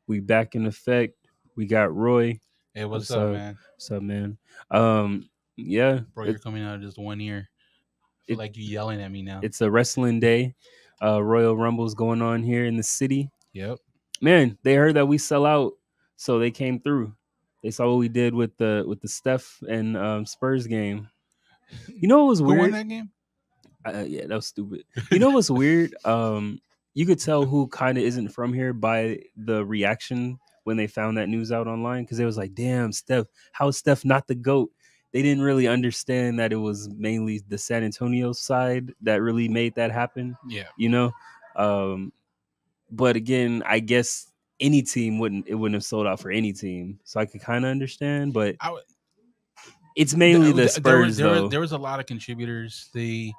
We back in effect. We got Roy. Hey, what's up, man? What's up, man? Yeah, Bro, you're coming out of just one ear. I feel like you yelling at me now. it's a wrestling day. Royal Rumble's going on here in the city. Yep. Man, they heard that we sell out, so they came through. They saw what we did with the Steph and Spurs game. You know what was weird? Who won that game? Yeah, that was stupid. You know what's weird? You could tell who kind of isn't from here by the reaction when they found that news out online, because it was like, damn, Steph, how is Steph not the GOAT? They didn't really understand that it was mainly the San Antonio side that really made that happen. Yeah. You know? But again, I guess any team wouldn't have sold out for any team. So I could kind of understand, but it's mainly the Spurs, there was a lot of contributors. They're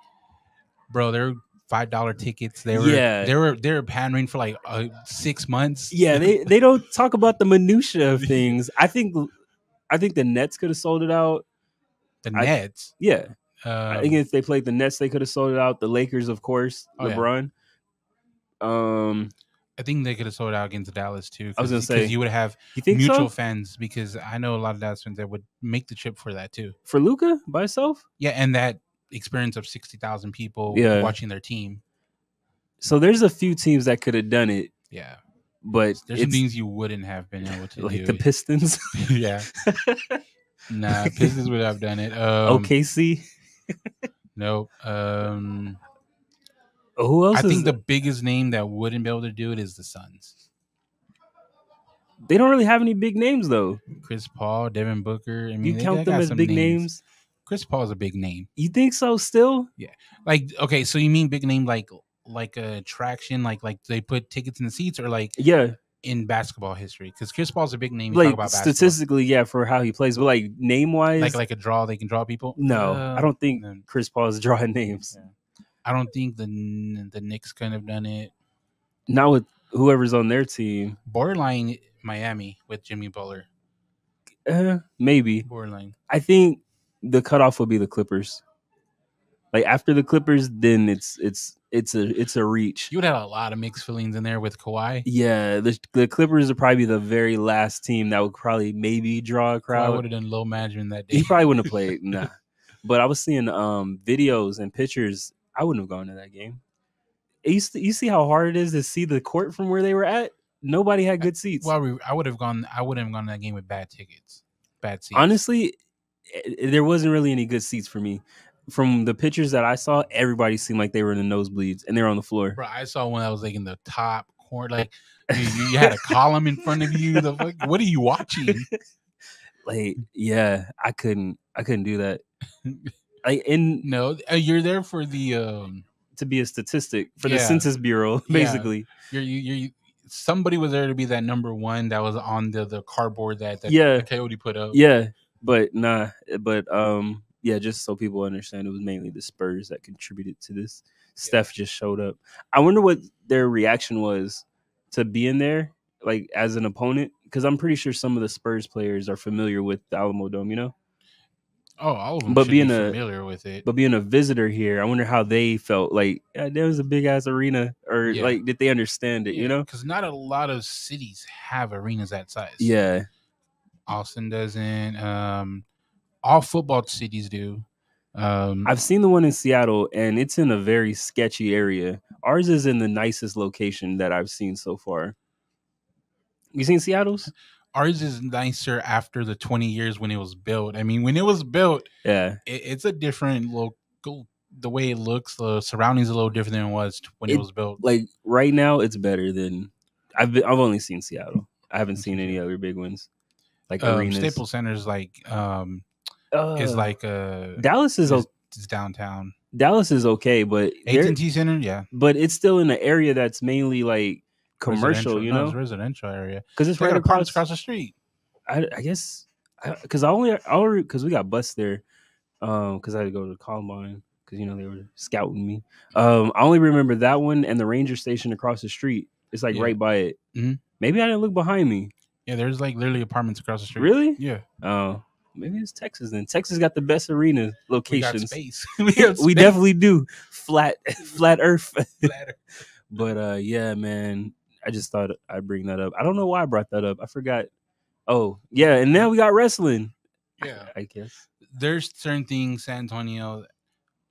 $5 tickets. They were pandering for like 6 months. Yeah, they don't talk about the minutia of things. I think the Nets could have sold it out. The Nets? Yeah. I think if they played the Nets, they could have sold it out. The Lakers, of course, LeBron. Yeah. I think they could have sold out against Dallas too. I was gonna say, you would have mutual fans, because I know a lot of Dallas fans that would make the trip for that too. For Luka by himself? Yeah, and that experience of 60,000 people watching their team. So there's a few teams that could have done it. Yeah. But there's some things you wouldn't have been able to do. Like the Pistons? Yeah. Nah, Pistons would have done it. OKC? Nope. Who else? I think the biggest name that wouldn't be able to do it is the Suns. They don't really have any big names though. Chris Paul, Devin Booker. I mean, you count them as big names. Chris Paul is a big name. You think so? Still? Yeah. Like, okay, so you mean big name like attraction, like they put tickets in the seats, or like in basketball history? Because Chris Paul's a big name. You like talk about basketball. Statistically, yeah, for how he plays, but like name wise, like a draw, they can draw people. No, I don't think Chris Paul is drawing names. Yeah. I don't think the Knicks could have done it. Not with whoever's on their team. Borderline Miami with Jimmy Butler. Maybe. Borderline. I think the cutoff would be the Clippers. Like after the Clippers, then it's a reach. You would have a lot of mixed feelings in there with Kawhi. Yeah, the Clippers are probably the very last team that would probably maybe draw a crowd. I would have done low management that day. He probably wouldn't have played. Nah. But I was seeing videos and pictures. I wouldn't have gone to that game. You see how hard it is to see the court from where they were at? Nobody had good seats. Well, I wouldn't have gone to that game with bad tickets. Bad seats. Honestly, there wasn't really any good seats for me. From the pictures that I saw, everybody seemed like they were in the nosebleeds and they were on the floor. Bro, I saw one that was like in the top corner. Like you had a column in front of you. What are you watching? Like, yeah, I couldn't do that. No, you're there for the to be a statistic for the Census Bureau, basically. You somebody was there to be that number one that was on the cardboard that the Coyote put up. Yeah, but just so people understand, it was mainly the Spurs that contributed to this. Steph just showed up. I wonder what their reaction was to being there, like as an opponent, because I'm pretty sure some of the Spurs players are familiar with the Alamo Dome, you know? Oh, all of them should be familiar with it. But being a visitor here, I wonder how they felt. Like, there was a big ass arena, or like, did they understand it? You know, because not a lot of cities have arenas that size. Yeah, Austin doesn't. All football cities do. I've seen the one in Seattle, and it's in a very sketchy area. Ours is in the nicest location that I've seen so far. You seen Seattle's? Ours is nicer after the 20 years when it was built. I mean, when it was built, it's a different local. The way it looks, the surroundings are a little different than it was when it was built. Like right now, it's better than I've only seen Seattle. I haven't seen any other big ones like arenas. Staples Center is like Dallas is it's downtown. Dallas is okay, but AT&T Center, but it's still in an area that's mainly like commercial, you know, it's a residential area because it's right across the street. I guess because because we got bused there because I had to go to Columbine because they were scouting me. I only remember that one and the ranger station across the street. It's like right by it. Mm-hmm. Maybe I didn't look behind me. Yeah, there's like literally apartments across the street. Really? Yeah. Oh. Maybe it's Texas then. Texas got the best arena locations. We got space. We definitely do. Flat earth. But yeah, man. I just thought I'd bring that up. I don't know why I brought that up. I forgot. Oh, yeah, and now we got wrestling. Yeah. I guess. There's certain things San Antonio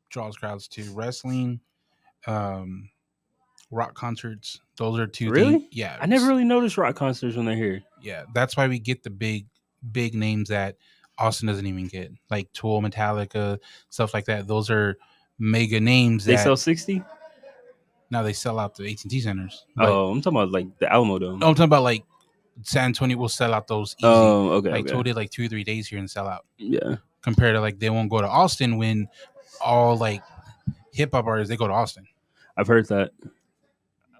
draws crowds to. Wrestling, rock concerts. Those are two things. Yeah. I never really noticed rock concerts when they're here. Yeah, that's why we get the big names that Austin doesn't even get. Like Tool, Metallica, stuff like that. Those are mega names They sell 60? Now they sell out the AT&T centers. Oh, I'm talking about like the Alamo Dome. No, I'm talking about like San Antonio will sell out those easy. Oh, okay. Like Tool did like 2 or 3 days here and sell out. Yeah. Compared to like they won't go to Austin when all like hip hop artists they go to Austin. I've heard that.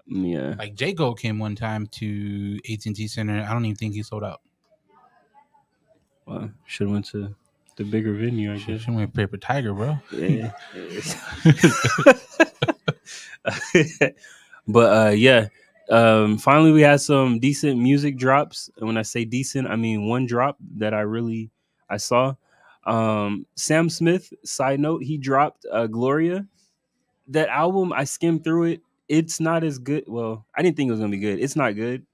Yeah. Like J. Cole came one time to AT&T Center. I don't even think he sold out. Well, should have went to the bigger venue, I guess. Should went Paper Tiger, bro. Yeah. But yeah. Finally we had some decent music drops. And when I say decent, I mean one drop that I saw. Sam Smith, side note, he dropped Gloria. That album, I skimmed through it. It's not as good. Well, I didn't think it was gonna be good. It's not good.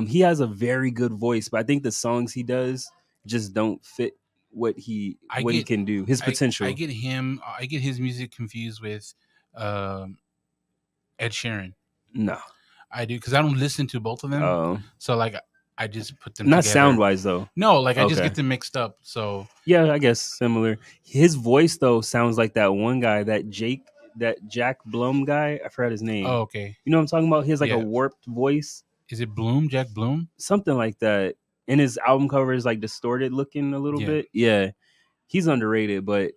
He has a very good voice, but I think the songs he does just don't fit what he can do. His potential. I get his music confused with Ed Sheeran. No, I do because I don't listen to both of them. Oh, so like I just put them not together. sound wise though. No, like I just get them mixed up. So yeah, I guess similar. His voice though sounds like that one guy, that Jack Blum guy. I forgot his name. Oh, okay. You know what I'm talking about? He has like a warped voice. Is it Bloom? Jack Bloom? Something like that. And his album cover is like distorted looking a little bit. Yeah. He's underrated, but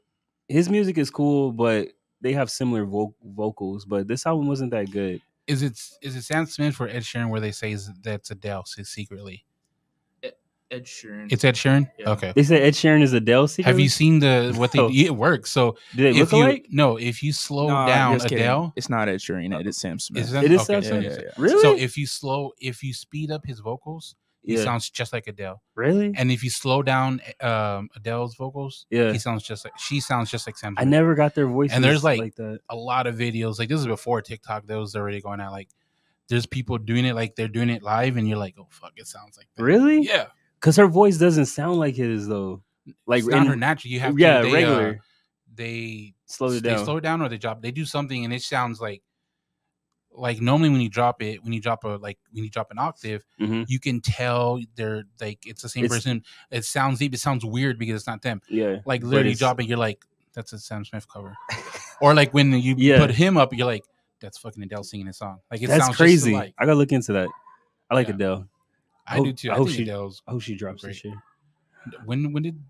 his music is cool, but they have similar vocals. But this album wasn't that good. Is it Sam Smith or Ed Sheeran where they say that's Adele secretly? Ed Sheeran. It's Ed Sheeran? Yeah. Okay. They said Ed Sheeran is Adele secretly? Have you seen what they it works. So did they look alike? No, if you slow down Adele. It's not Ed Sheeran, it's Sam Smith. It is Sam Smith. Yeah. Really? So if you speed up his vocals, he sounds just like Adele. Really? And if you slow down Adele's vocals, she sounds just like Sam Smith. I never got their voices. And there's like that. A lot of videos. Like this is before TikTok. That was already going out. Like there's people doing it like they're doing it live, and you're like, oh fuck, it sounds like that. Really? Yeah. Because her voice doesn't sound like his though. Like it's not her natural. You have regular. They slow it down. They slow it down or they drop. They do something, and it sounds like normally when you drop an octave, you can tell they're like it's the same person. It sounds deep. It sounds weird because it's not them. Yeah. Like literally dropping, you're like, that's a Sam Smith cover. Or like when you put him up, you're like, that's fucking Adele singing a song. Like it sounds crazy. Just I gotta look into that. I like Adele. I do too. I hope she drops this year. When did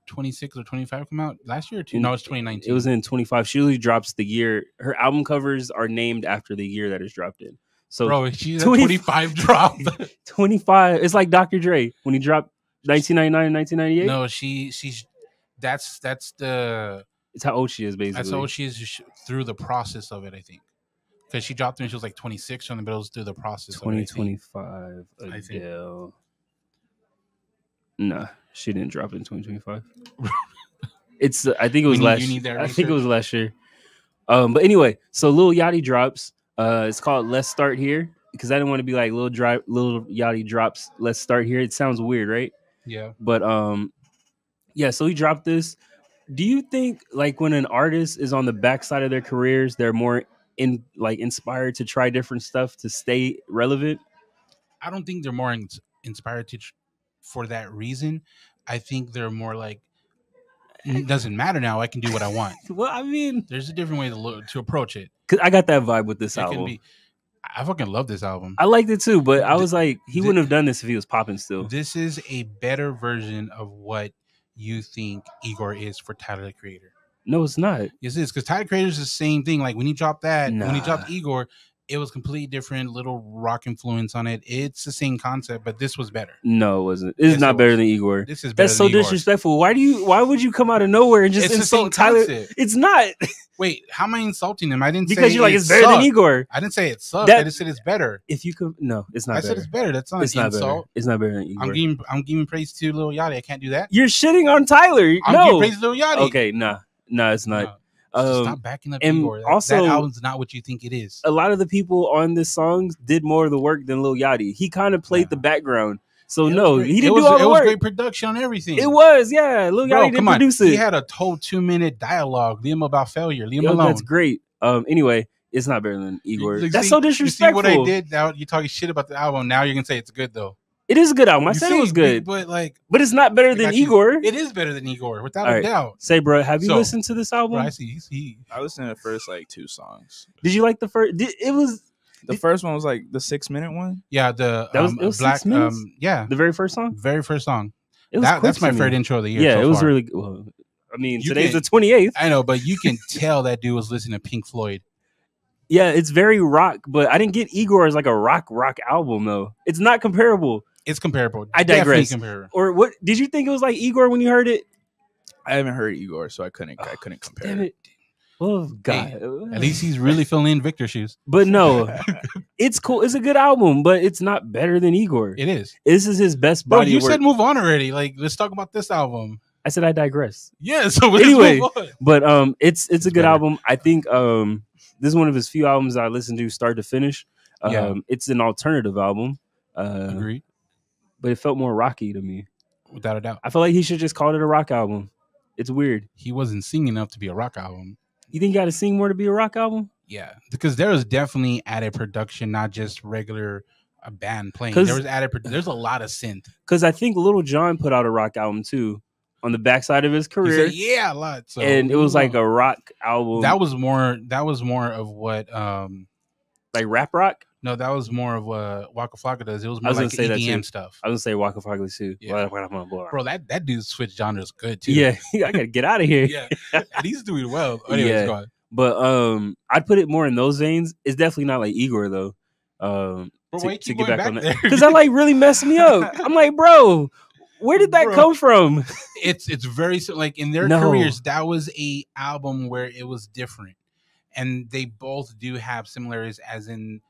26 or 25 come out? Last year or two? No, it's 2019. It was in 25. She usually drops the year. Her album covers are named after the year that it's dropped in. So bro, she's 25 drop. 25. It's like Dr. Dre when he dropped 1999 and 1998. No, she's that's the. It's how old she is basically. That's how old she is through the process of it, I think. Because she dropped it when she was like 26 something, but it was through the process. 2025 Adele. Nah, she didn't drop it in 2025. I think it was last year. I think it was last year. But anyway, so Lil Yachty drops. It's called Let's Start Here because I didn't want to be like Lil Yachty drops Let's Start Here. It sounds weird, right? Yeah. But yeah, so he dropped this. Do you think like when an artist is on the backside of their careers, they're more inspired to try different stuff to stay relevant? I don't think they're more inspired for that reason. I think they're more like, it doesn't matter now. I can do what I want. Well, I mean, there's a different way to approach it. Because I got that vibe with this album. I fucking love this album. I liked it too, but I was like, he wouldn't have done this if he was popping still. This is a better version of what you think Igor is for Tyler the Creator. No, it's not. Yes, it is, because Tyler the Creator is the same thing. Like when he dropped that, when he dropped Igor, it was completely different, little rock influence on it. It's the same concept, but this was better. No, it wasn't. It's not better than Igor. This is better. That's so disrespectful. Why would you come out of nowhere and just insult Tyler? It's not. Wait, how am I insulting him? I didn't say because you're like it's better than Igor. I didn't say it sucked. I just said it's better. If you could, no, it's not. I said it's better. That's not an insult. It's not better than Igor. I'm giving praise to Lil Yachty. I can't do that. You're shitting on Tyler. I'm giving praise to Lil Yachty. Okay, nah, it's not. Stop backing up and Igor. Also, that album's not what you think it is. A lot of the people on this song did more of the work than Lil Yachty. He kind of played the background. So he didn't do all the work. It was great production on everything. It was, yeah. Lil Yachty didn't produce it. He had a whole 2-minute dialogue. Leave him about failure. Leave him alone. That's great. Anyway, it's not better than Igor. That's so disrespectful. You see what I did? Now you're talking shit about the album. Now you're gonna say it's good though. It is a good album. I said it was good, but it's not better than Igor. It is better than Igor, without a doubt. Say, bro, have you listened to this album? Bro, I see. I listened to the first 2 songs. Did you like the first? The first one was the 6-minute one. Yeah, that was Black. 6 minutes? Yeah, the very first song. Very first song. That's my favorite intro of the year. Yeah, so it was far. really good. Well, I mean, today's the 28th. I know, but you can tell that dude was listening to Pink Floyd. Yeah, it's very rock, but I didn't get Igor as like a rock album though. It's not comparable. It's comparable. I digress. Or what? Did you think it was like Igor when you heard it? I haven't heard Igor, so I couldn't compare. Damn it. Oh God! Hey, at least he's really filling in Victor's shoes. But no, it's cool. It's a good album, but it's not better than Igor. It is. This is his best body. Bro, you work. said move on already. Let's talk about this album. I said I digress. Yeah. So anyway, move on. But it's a good album. I think this is one of his few albums I listened to start to finish. It's an alternative album. Agreed. But it felt more rocky to me. Without a doubt. I feel like he should just call it a rock album. It's weird. He wasn't singing enough to be a rock album. You think you got to sing more to be a rock album? Yeah, because there was definitely added production, not just regular a band playing. There was there's a lot of synth. Because I think Lil Jon put out a rock album too on the backside of his career. Said, yeah, a lot. So, and it was like a rock album. That was more of what like rap rock. No, that was more of what Waka Flocka does. It was more like EDM stuff. I was gonna say Waka Flocka too. Yeah. Bro, that dude switched genres good too. Yeah, I gotta get out of here. Yeah, and he's doing well. Anyways, go on. But I'd put it more in those veins. It's definitely not like Igor though. Bro, why to get back on that because that like really messed me up. I'm like, bro, where did that come from? It's very like in their careers. That was a album where it was different, and they both do have similarities, as in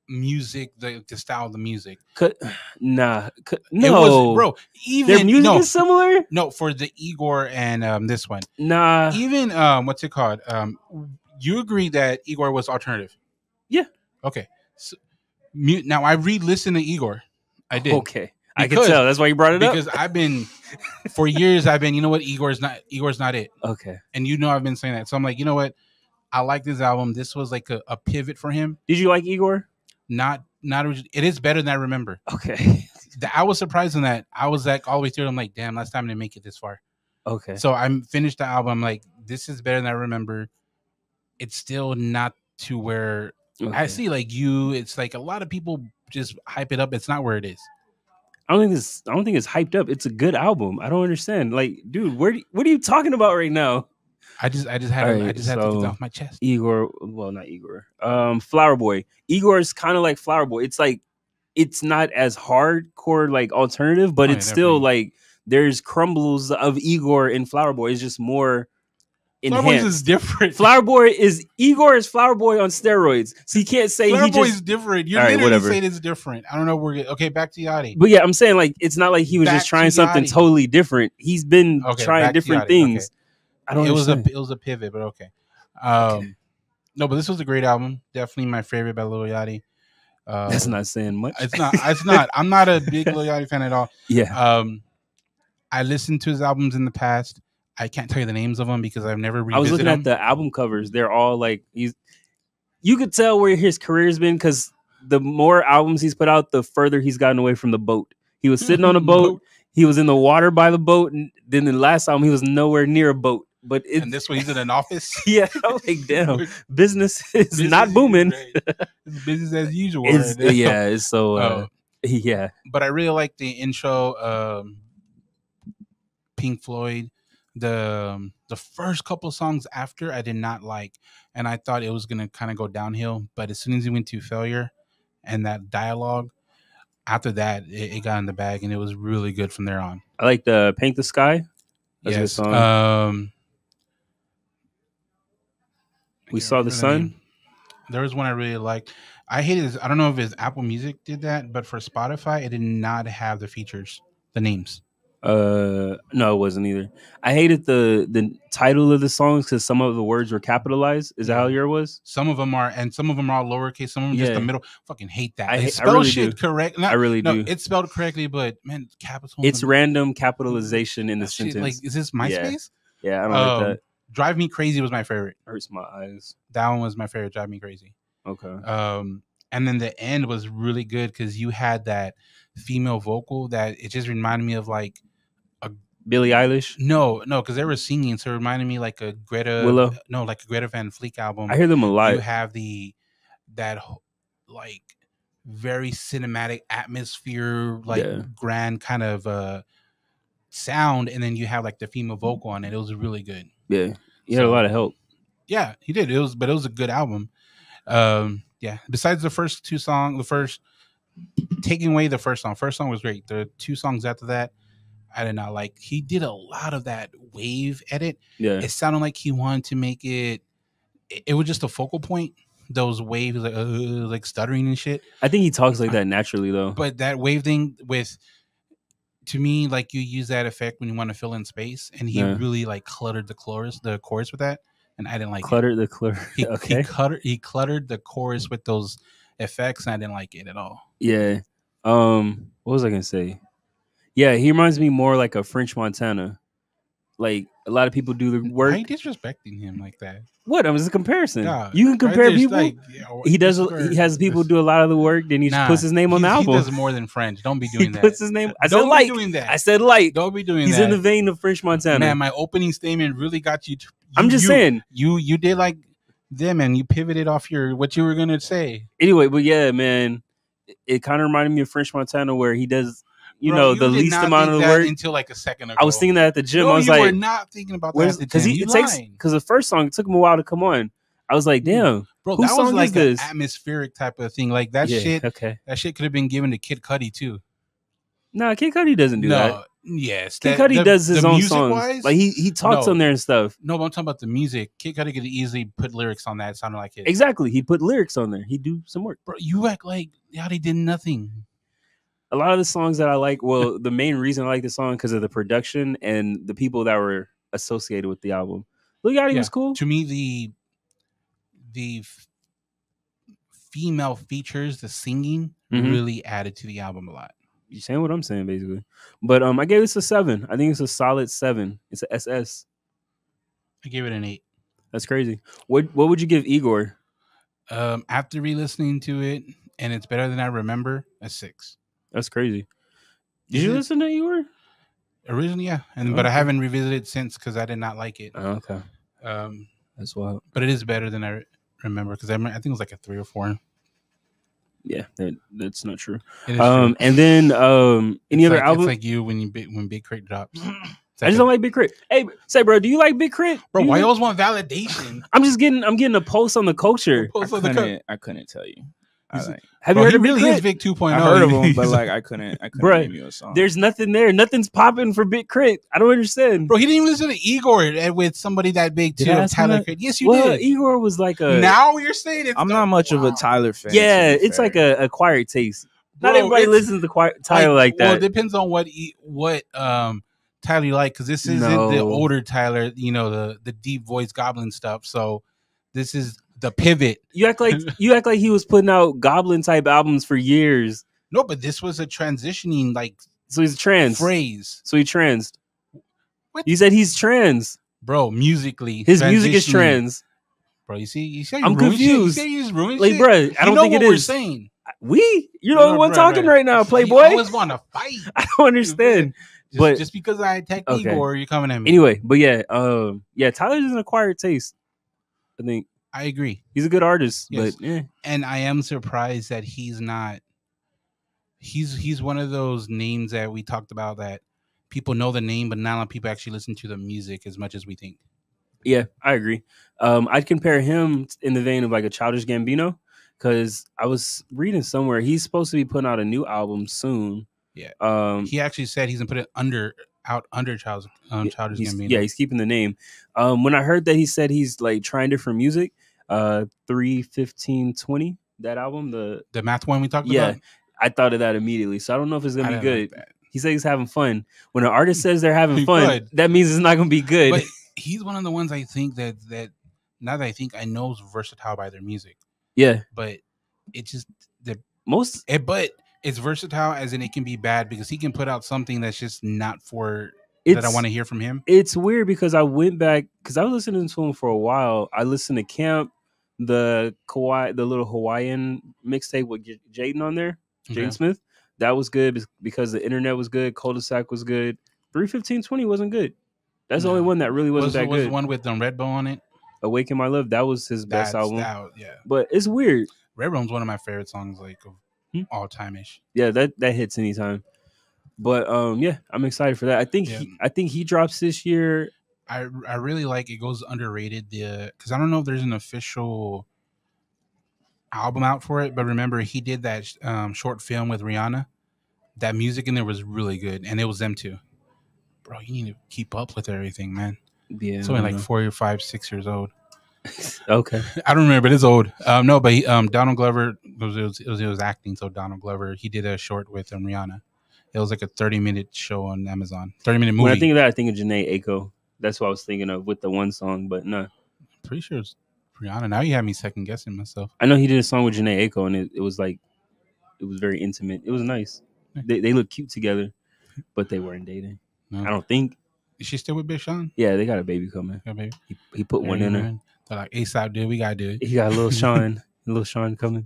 music, the style of the music. No, bro. Even their music is similar. No, for the Igor and this one, nah. Even what's it called? You agree that Igor was alternative? Yeah. Okay. So, now I re-listened to Igor. I did. Okay. I can tell. That's why you brought it up. Because I've been for years. You know what? Igor's not it. Okay. And I've been saying that. So I'm like, you know what? I like this album. This was like a pivot for him. Did you like Igor? Not it is better than I remember. Okay. I was surprised in that. I was like all the way through. I'm like, damn, last time I didn't make it this far. Okay. So I finished the album. I'm like, this is better than I remember. It's still not to where I see it's like a lot of people just hype it up. It's not where it is. I don't think it's hyped up. It's a good album. I don't understand. Like, dude, what are you talking about right now? I just had to get it off my chest. Igor, well, not Igor. Flower Boy. Igor is kind of like Flower Boy. It's like it's not as hardcore like alternative, but it's still like there's crumbles of Igor in Flower Boy. It's just more enhanced. Flower Boy is different. Igor is Flower Boy on steroids. So you can't say Flower Boy is different. You're literally saying it's different. I don't know. Okay, back to Yachty. But yeah, I'm saying like it's not like he was just trying something totally different. He's been trying different things. Okay. I don't. It was a pivot, but okay. No, but this was a great album. Definitely my favorite by Lil Yachty. That's not saying much. It's not. I'm not a big Lil Yachty fan at all. Yeah. I listened to his albums in the past. I can't tell you the names of them because I've never revisited I was looking at the album covers. They're all like you could tell where his career's been because the more albums he's put out, the further he's gotten away from the boat. He was sitting on a boat. He was in the water by the boat, and then the last album he was nowhere near a boat. And this one he's in an office. Yeah, I'm like, damn, business is not booming. It's business as usual. It's so yeah. But I really like the intro. Pink Floyd. The first couple of songs after I did not like, and I thought it was gonna kind of go downhill. But as soon as he went to Failure and that dialogue, after that it got in the bag, and it was really good from there on. I like the Paint the Sky. That's a good song. We Saw the Sun. There was one I really liked. I hated this. I don't know if his Apple Music did that, but for Spotify, it did not have the features, the names. No, it wasn't either. I hated the title of the songs because some of the words were capitalized. Is that how yours was? Some of them are, and some of them are all lowercase. Some of them just the middle. Fucking hate that. They spell really shit correct. I really do. It's spelled correctly, but man, capital. It's random capitalization in the sentence. Shit, like, is this MySpace? Yeah, I don't like that. Drive Me Crazy was my favorite. Hurts my eyes. That one was my favorite. Drive Me Crazy. Okay. And then the end was really good because you had that female vocal that it just reminded me of like Billie Eilish? No, because they were singing, so it reminded me like a Greta Willow. No, like a Greta Van Fleet album. I hear them a lot. You have that like very cinematic atmosphere, like grand kind of sound, and then you have like the female vocal on it. It was really good. Yeah, he had a lot of help. Yeah, he did. It was a good album. Yeah. Besides the first two songs, taking away the first song was great. The two songs after that, I did not like. He did a lot of that wave edit. Yeah, it sounded like he wanted to make it. It was just a focal point. Those waves, like stuttering and shit. I think he talks like that naturally, though. But that wave thing to me, like you use that effect when you want to fill in space, and he really like cluttered the chorus with that, and I didn't like cluttered it. He He cluttered the chorus with those effects, and I didn't like it at all. Yeah. What was I gonna say? Yeah, he reminds me more like a French Montana. Like a lot of people do the work. Why are you disrespecting him like that? What? It was a comparison. Yeah, you can compare people. Like, he does. He has people do a lot of the work. Then he just puts his name on the album. He does more than French. Don't be doing that. He puts his name. I said like. Doing that. I said like. Don't be doing He's that. He's in the vein of French Montana. Man, my opening statement really got you. I'm just saying. You did like them, and you pivoted off what you were gonna say. Anyway, but yeah, man, it kind of reminded me of French Montana, where he does. You the least amount of the work until like a second ago. I was thinking that at the gym. No, I was like, "You were not thinking about that." Because the first song took him a while to come on. I was like, "Damn, bro, that was like an atmospheric type of thing. Like that shit. Okay, that shit could have been given to Kid Cudi too. Nah, Kid Cudi doesn't do that. Yes, Kid Cudi does his own songs. Like he talks on there and stuff. No, but I'm talking about the music. Kid Cudi could easily put lyrics on that. It sounded like it. Exactly, he put lyrics on there. He do some work. Bro, you act like Yachty did nothing. A lot of the songs that I like, well, the main reason I like the song because of the production and the people that were associated with the album. Lil Yachty was cool. To me, the female features, the singing, really added to the album a lot. You saying what I'm saying, basically. But I gave this a 7. I think it's a solid 7. It's a SS. I gave it an 8. That's crazy. What would you give Igor? After re-listening to it, and it's better than I remember, a 6. That's crazy. Did you listen to Igor? Originally, yeah, but I haven't revisited since because I did not like it. Oh, okay. That's wild. But it is better than I remember because I think it was like a 3 or 4. Yeah, that's not true. True. And then any other album? It's like you when Big Crit drops. I just don't like Big Crit. Hey, say, bro, do you like Big Crit? Bro, why you always want validation? I'm getting a post on the culture. I couldn't tell you. Have you heard of Big Crit? Is Big 2.0. I heard of him, but like I couldn't name you a song. There's nothing there. Nothing's popping for Big Crit. I don't understand. Bro, he didn't even listen to Igor with somebody that big too. Tyler Crit. Yes, you did. Igor was like a. Now you're saying it's. I'm not much of a Tyler fan. Yeah, it's like a acquired taste. Not everybody listens to Tyler like that. Well, it depends on what Tyler you like, because this isn't the older Tyler, the deep voice goblin stuff. So this is the pivot. You act like he was putting out goblin type albums for years. No, but this was a transitioning so he's trans phrase. So he trans. What? You said he's trans, bro. Musically, his music is trans, bro. You see, I'm confused. He's ruining like, shit. Bro, I don't think it is. We're saying you're the only one talking right now, Playboy. I always want to fight. I don't understand. But just because I attacked Igor, you're coming at me. Anyway, but Tyler's an acquired taste. I think I agree. He's a good artist, yes. but and I am surprised that he's not. He's one of those names that we talked about that people know the name, but not a lot of people actually listen to the music as much as we think. Yeah, I agree. I'd compare him in the vein of like a Childish Gambino, because I was reading somewhere he's supposed to be putting out a new album soon. Yeah. He actually said he's gonna put it under Childish Gambino. Yeah, he's keeping the name. When I heard that he said he's like trying different music, 3-15-20, that album, the math one we talked about. Yeah, I thought of that immediately. So I don't know if it's gonna be good. Like He said he's having fun. When an artist says they're having fun, that means it's not gonna be good. But he's one of the ones I think that now that I think I know is versatile by their music. Yeah, but it just but it's versatile as in it can be bad because he can put out something that's just not for that I want to hear from him. It's weird because I went back because I was listening to him for a while. I listened to Camp, the little Hawaiian mixtape with Jaden on there, Jaden Smith. That was good because the internet was good. Cul-de-sac was good. 31520 wasn't good. That's the only one that really wasn't that good. Was the one with Redbone on it? Awaken My Love. That was his best album. But it's weird. Redbone's one of my favorite songs, like of all time ish. Yeah, that hits anytime. But yeah, I'm excited for that. I think he drops this year. I really like it. Goes underrated because I don't know if there's an official album out for it, but remember he did that short film with Rihanna. That music in there was really good, and it was them too. Bro, you need to keep up with everything, man. Yeah, it's only like 4 or 5, 6 years old. Okay, I don't remember, but it's old. No, but Donald Glover it was acting. So Donald Glover, he did a short with Rihanna. It was like a 30-minute show on Amazon. 30-minute movie. When I think of that, I think of Jhené Aiko. That's what I was thinking of with the one song, but no. Pretty sure it's Rihanna. Now you have me second guessing myself. I know he did a song with Jhené Aiko, and it was like, it was very intimate. It was nice. They look cute together, but they weren't dating. No. I don't think. Is she still with Big Sean? Yeah, they got a baby coming. Yeah, baby. He put one in her. They're like, ASAP, dude, we gotta do it. He got a little Sean coming.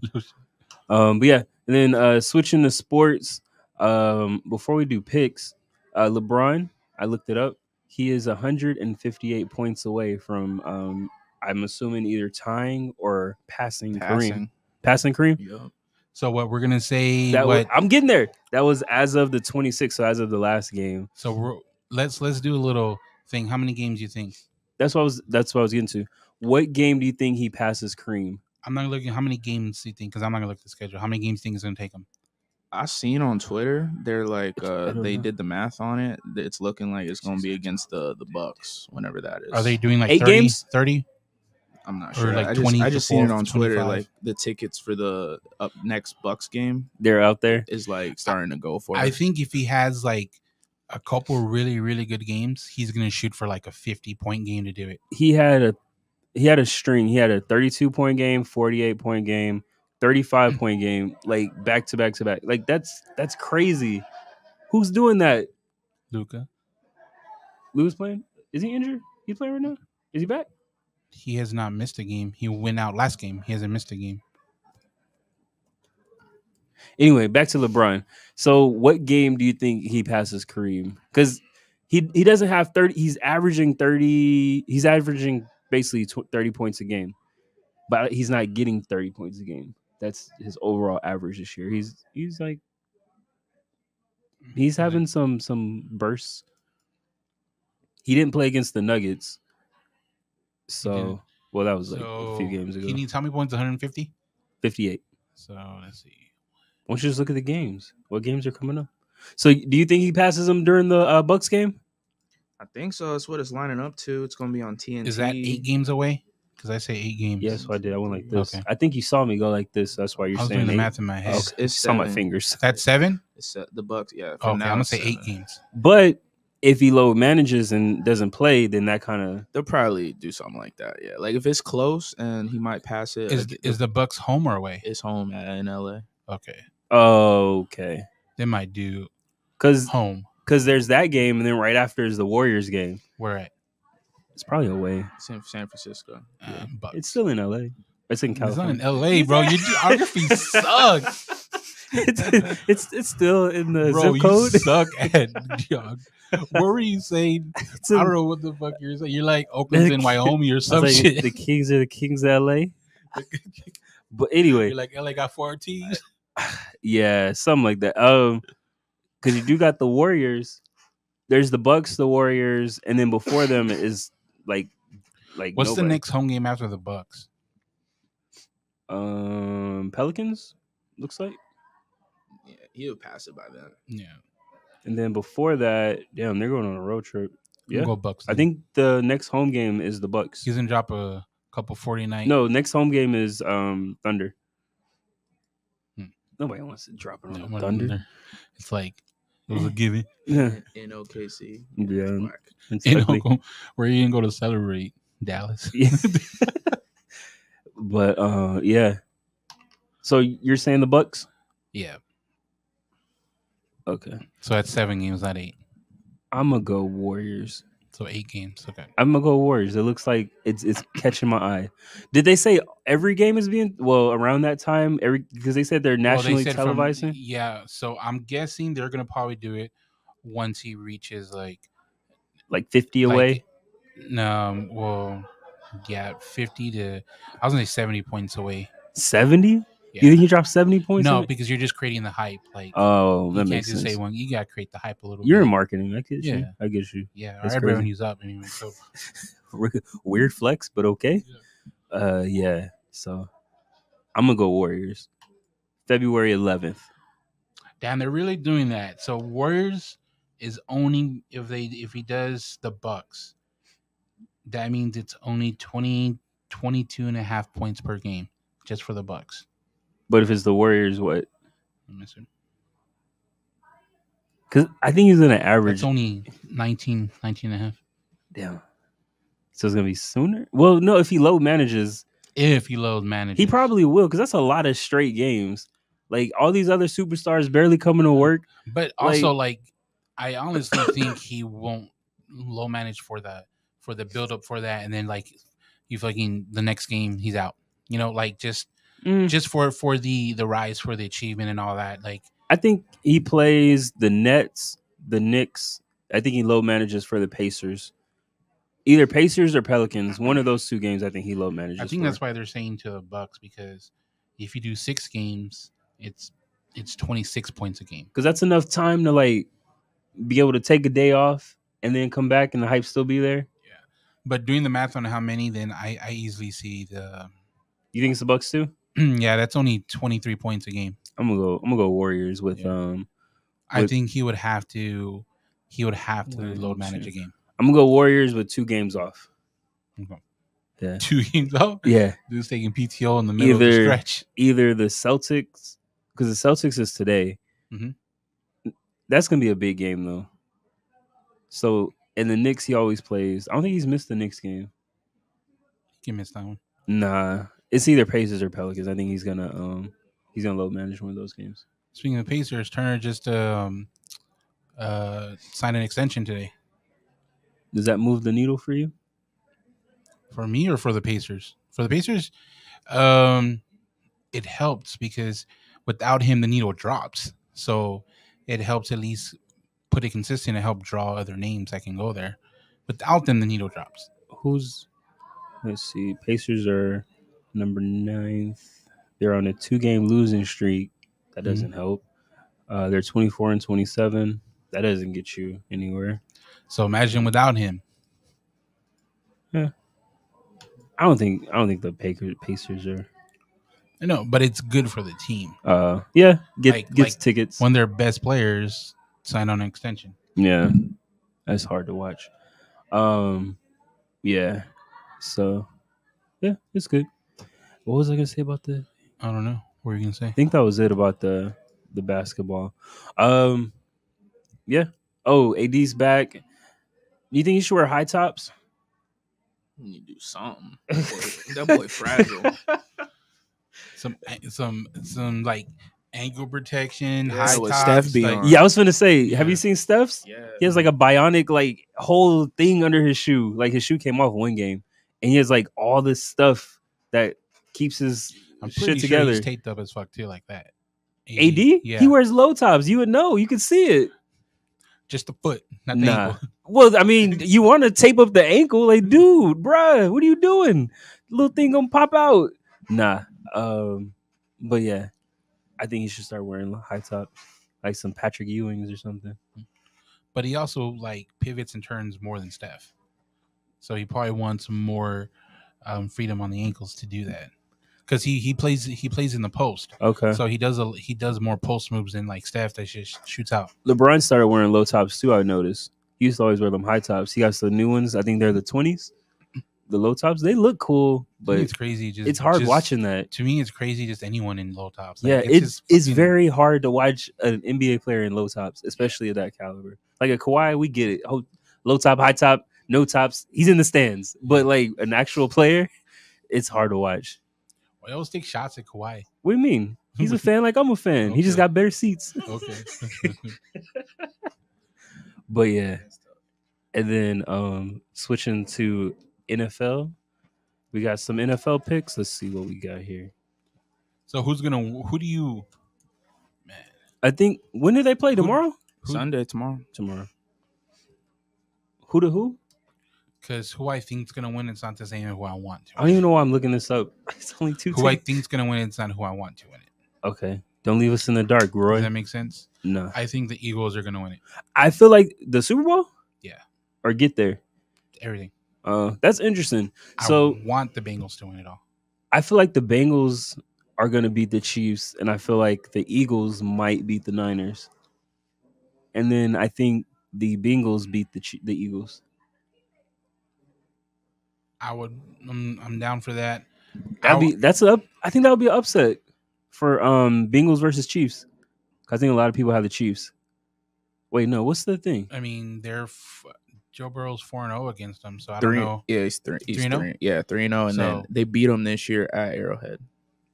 But yeah, and then switching to sports. Before we do picks, LeBron, I looked it up. He is 158 points away from I'm assuming either tying or passing Kareem. Passing Kareem? Yep. So what we're gonna say? I'm getting there. That was as of the 26th, so as of the last game. So let's do a little thing. How many games do you think? That's what I was getting to. What game do you think he passes Kareem? I'm not looking. How many games do you think? Because I'm not gonna look at the schedule. How many games do you think it's gonna take him? I seen on Twitter they're like they did the math on it. It's looking like it's gonna be against the Bucks whenever that is. Are they doing like 8 games? 30? I'm not sure. Like 20. I just seen it on Twitter. 25. Like the tickets for the next Bucks game, they're out there. Is like starting to go for it. I think if he has like a couple really really good games, he's gonna shoot for like a 50-point game to do it. He had a string. He had a 32-point game, 48-point game, 35-point game, like back to back to back. Like that's crazy. Who's doing that? Luka. Luka's playing? Is he injured? He's playing right now? Is he back? He has not missed a game. He went out last game. He hasn't missed a game. Anyway, back to LeBron. So what game do you think he passes Kareem? Because he doesn't have 30. He's averaging 30. He's averaging basically 30 points a game. But he's not getting 30 points a game. That's his overall average this year. He's having some bursts. He didn't play against the Nuggets. So, well, that was like a few games ago. He needs how many points? 150? 58. So, let's see. Why don't you just look at the games? What games are coming up? So, do you think he passes them during the Bucks game? I think so. That's what it's lining up to. It's going to be on TNT. Is that 8 games away? Because I say 8 games. Yes, so I did. I went like this. Okay. I think you saw me go like this. That's why you're saying doing the math in my head. Okay. It's on my fingers. That's 7? It's the Bucks, yeah. Okay, I'm going to say 8 games. But if he low manages and doesn't play, then that kind of... They'll probably do something like that, yeah. Like if it's close and he might pass it. Is the Bucks home or away? It's home in LA. Okay. Oh, okay. They might do home. Because there's that game, and then right after is the Warriors game. Where at? It's probably away. San Francisco. Yeah. It's still in LA. It's in California. It's not in LA, bro. Your geography sucks. It's still in the bro, zip code. You suck at geog. What were you saying? I don't know what the fuck you're saying. You're like Oakland's in Wyoming or some shit. The Kings are the Kings of LA. But anyway, you're like LA got 4 teams. Yeah, something like that. Because you do got the Warriors. There's the Bucks, the Warriors, and then before them is like. What's the next home game after the Bucks? Pelicans. Looks like. Yeah, he'll pass it by then. Yeah. And then before that, damn, they're going on a road trip. Yeah, go Bucks. I think the next home game is the Bucks. He's gonna drop a couple 49. No, next home game is Thunder. Nobody wants to drop it on Thunder. It's like It was a given. In OKC. Yeah. Where you didn't go to celebrate? Dallas. Yeah. But yeah. So you're saying the Bucks? Yeah. Okay. So that's 7 games, not 8. I'm gonna go Warriors. So 8 games. Okay. I'm gonna go Warriors. It looks like it's catching my eye. Did they say every game is being around that time? Because they said they're nationally televising. Yeah. So I'm guessing they're gonna probably do it once he reaches like 50 away. No. Well, yeah, 50 to I was gonna say 70 points away. 70? Yeah. You think he dropped 70 points? No, because you're just creating the hype. Like, oh, that you makes can't just sense. say one. You gotta create the hype a little. You're bit. in marketing. I get you. I get you. Yeah, our revenue's up anyway. So weird flex, but okay. Yeah. Yeah. So I'm gonna go Warriors. February 11th. Damn, they're really doing that. So Warriors is owning if he does the Bucks. That means it's only 22 and a half points per game just for the Bucks. But if it's the Warriors, what? Because I think he's going to average. It's only 19 and a half. Damn. So it's going to be sooner? Well, no, if he load manages. If he load manages. He probably will, because that's a lot of straight games. Like, all these other superstars barely coming to work. But also, I honestly think he won't low manage for the build up for that, and then you fucking the next game he's out. You know, just for the rise, for the achievement and all that. Like, I think he plays the Nets, the Knicks. I think he low manages for the Pacers. Either Pacers or Pelicans. One of those two games I think he low manages. I think that's why they're saying to the Bucks, because if you do 6 games, it's 26 points a game. Because that's enough time to be able to take a day off and then come back and the hype still be there. Yeah. But doing the math on how many, then I easily see the. You think it's the Bucks too? Yeah, that's only 23 points a game. I'm gonna go Warriors with I think he would have to load manage a game. I'm gonna go Warriors with 2 games off. Okay. Yeah. 2 games off? Yeah. Dude's taking PTO in the middle of the stretch. Either the Celtics, because the Celtics is today. Mm-hmm. That's gonna be a big game though. So, and the Knicks, he always plays. I don't think he's missed the Knicks game. He missed that one. Nah, it's either Pacers or Pelicans. I think he's gonna load manage one of those games. Speaking of Pacers, Turner just signed an extension today. Does that move the needle for you? For me or for the Pacers? For the Pacers, it helps because without him, the needle drops. So it helps at least put it consistent and help draw other names that can go there. Without them, the needle drops. Let's see. Pacers are number 9th. They're on a 2-game losing streak. That doesn't help. They're 24-27. That doesn't get you anywhere. So imagine without him. Yeah. I don't think the Pacers are. No, but it's good for the team. Yeah, gets tickets. One of their best players signed on an extension. Yeah, that's hard to watch. Yeah. So, yeah, it's good. What was I gonna say about the? I don't know. What were you gonna say? I think that was it about the basketball. Yeah. Oh, AD's back. Do you think he should wear high tops? You need to do something. That boy fragile. Some ankle protection, high with tops. Steph be on. Yeah, I was gonna say, have you seen Steph's? Yeah. He has a bionic whole thing under his shoe. His shoe came off one game, and he has all this stuff that keeps his shit together. Sure he's taped up as fuck too, like that. AD? Yeah. He wears low tops. You would know. You could see it. Just the foot, not the ankle. Well, I mean, you want to tape up the ankle, dude, bruh, what are you doing? Little thing gonna pop out. Nah. But yeah, I think he should start wearing high top, like some Patrick Ewings or something. But he also pivots and turns more than Steph, so he probably wants more freedom on the ankles to do that. Because he plays in the post. Okay. So he does more post moves than Steph that just shoots out. LeBron started wearing low tops too, I noticed. He used to always wear them high tops. He got some new ones. I think they're the 20s. the low tops, they look cool, but it's crazy. It's hard watching that. To me, it's crazy. Just anyone in low tops. Like, yeah, it's very hard to watch an NBA player in low tops, especially at that caliber. Like a Kawhi, we get it. Low top, high top, no tops. He's in the stands, but like an actual player, it's hard to watch. Well, I always take shots at Kawhi. What do you mean? He's a fan like I'm a fan. Okay. He just got better seats. Okay. But yeah. And then switching to NFL. We got some NFL picks. Let's see what we got here. So who do you man? I think when do they play? Tomorrow? Sunday, tomorrow. Who to who? Because who I think's gonna win, it's not the same as who I want to. I don't even know why I'm looking this up. It's only two. Who I think's gonna win, it's not who I want to win it. Okay. Don't leave us in the dark, Roy. Does that make sense? No. I think the Eagles are gonna win it. I feel like the Super Bowl? Yeah. Or get there. Everything. That's interesting. So I want the Bengals to win it all. I feel like the Bengals are gonna beat the Chiefs, and I feel like the Eagles might beat the Niners. And then I think the Bengals beat the Eagles. I'm down for that. I think that would be an upset for Bengals versus Chiefs. I think a lot of people have the Chiefs. Wait, no, what's the thing? I mean, Joe Burrow's 4-0 against them, so I don't know. Yeah, he's 3-0. Yeah, 3-0, and then they beat him this year at Arrowhead.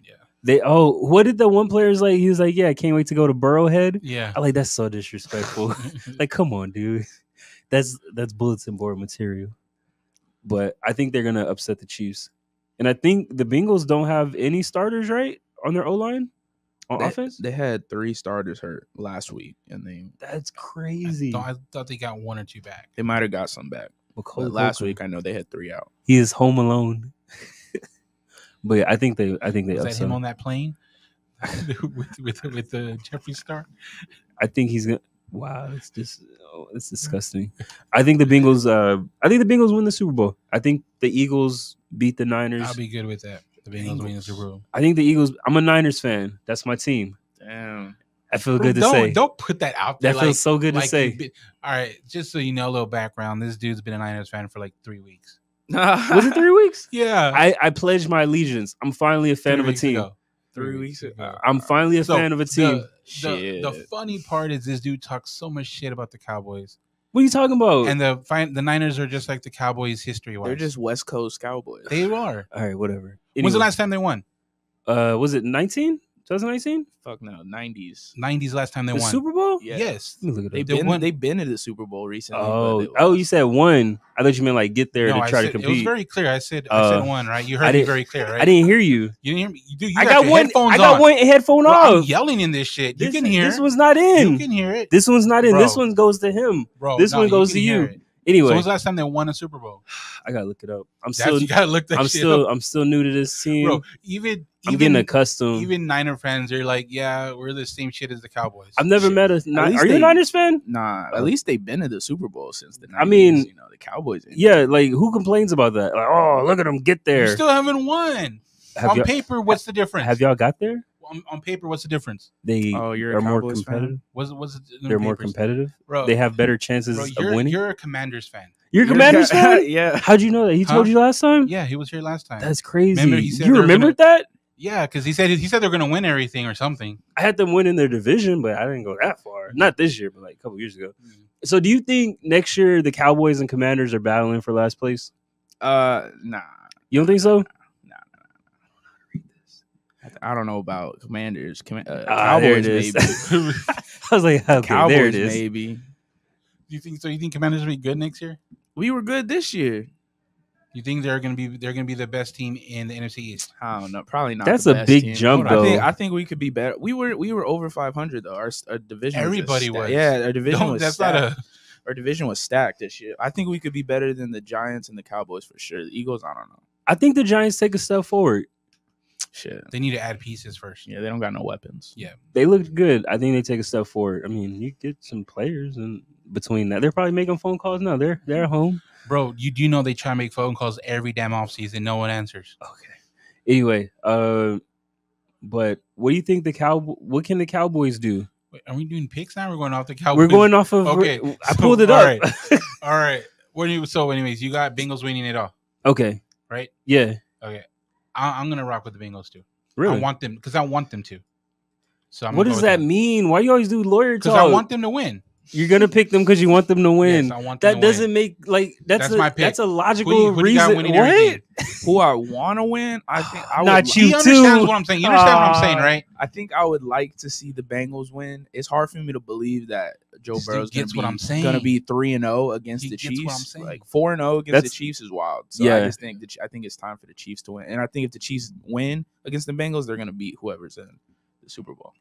Yeah. What did the one player's like? He was like, "Yeah, I can't wait to go to Burrowhead." Yeah, I like that's so disrespectful. Like, come on, dude. That's bulletin board material. But I think they're gonna upset the Chiefs, and I think the Bengals don't have any starters right on their O-line on offense. They had 3 starters hurt last week, and that's crazy. I thought they got 1 or 2 back. They might have got some back. But last week, I know they had 3 out. He is home alone. But yeah, I think they Was upset that him on that plane with the Jeffree Star? I think he's gonna. Wow, it's disgusting. I think the Bengals win the Super Bowl. I think the Eagles beat the Niners. I'll be good with that. The Bengals win the Super Bowl. I think the Eagles. I'm a Niners fan. That's my team. Damn. I feel good to say. Don't put that out there. That feels so good to say. All right, just so you know, a little background. This dude's been a Niners fan for like 3 weeks. Was it 3 weeks? Yeah. I pledged my allegiance. I'm finally a fan of a team. 3 weeks ago. I'm finally a fan of a team. The funny part is this dude talks so much shit about the Cowboys. What are you talking about? And the Niners are just like the Cowboys history-wise. They're just West Coast Cowboys. They are. All right, whatever. Anyway. When's the last time they won? Was it 2019? Fuck no, 90s. 90s last time they won. Super Bowl? Yeah. Yes. They've been to the Super Bowl recently. You said one. I thought you meant like get there to try to compete. It was very clear. I said one, right? You heard me very clear, right? I didn't hear you. You didn't hear me? Dude, I got one headphone off. I'm yelling in this shit. You can hear. This one's not in. You can hear it. This one's not in. Bro. This one goes to him. Bro, this one goes to you. Anyway, so when's the last time they won a Super Bowl? I gotta look it up. I'm still new to this team. Bro, I'm getting accustomed. Even Niner fans are like, yeah, we're the same shit as the Cowboys. I've never met a. Are you a Niners fan? Nah, at least they've been to the Super Bowl since the 90s. I mean, the Cowboys. Yeah, like who complains about that? Like, oh, look at them get there. You still haven't won. On paper, what's the difference? Have y'all got there? On paper, what's the difference? They are more competitive. They're more competitive. Bro, they have better chances of winning. You're a Commanders fan. You're a Commanders fan? Yeah. How'd you know that? He told you last time? Yeah, he was here last time. That's crazy. Remember, he said you remembered that? Yeah, because he said they're gonna win everything or something. I had them win in their division, but I didn't go that far. Not this year, but like a couple years ago. Mm-hmm. So do you think next year the Cowboys and Commanders are battling for last place? Nah. You don't think so? I don't know about Commanders. Cowboys maybe. I was like, okay, Cowboys there it is. Maybe. You think so? You think Commanders will be good next year? We were good this year. You think they're gonna be the best team in the NFC East? I don't know. Probably not. That's the a best big team. jump, though. I think we could be better. We were over 500 though. Our division. Everybody was. Yeah, our division was. That's stacked. Our division was stacked this year. I think we could be better than the Giants and the Cowboys for sure. The Eagles, I don't know. I think the Giants take a step forward. Shit. They need to add pieces first. Yeah, they don't got no weapons. Yeah. They looked good. I think they take a step forward. I mean, you get some players, and between that, they're probably making phone calls now. They're at home. Bro, you do know they try to make phone calls every damn offseason. No one answers. Okay. Anyway, but what do you think what can the Cowboys do? Wait, are we doing picks now? We're going off the Cowboys. We're going off of. Okay. I pulled it up. All right. So, anyways, you got Bengals winning it all. Okay. right? Yeah. Okay. I'm gonna rock with the Bengals too. Really? I want them because I want them to. So what does that mean? Why you always do lawyer talk? Because I want them to win. You're gonna pick them because you want them to win. Yes, I want them that to doesn't win. make that's my pick. That's a logical who reason. What? Who I want to win? I think I Not would. you. He understands what I'm saying. You understand what I'm saying, right? I think I would like to see the Bengals win. It's hard for me to believe that Joe Burrow's gets what I'm saying. Gonna be 3-0 against the Chiefs. Like 4-0 against the Chiefs is wild. So I just think I think it's time for the Chiefs to win. And I think if the Chiefs win against the Bengals, they're gonna beat whoever's in the Super Bowl.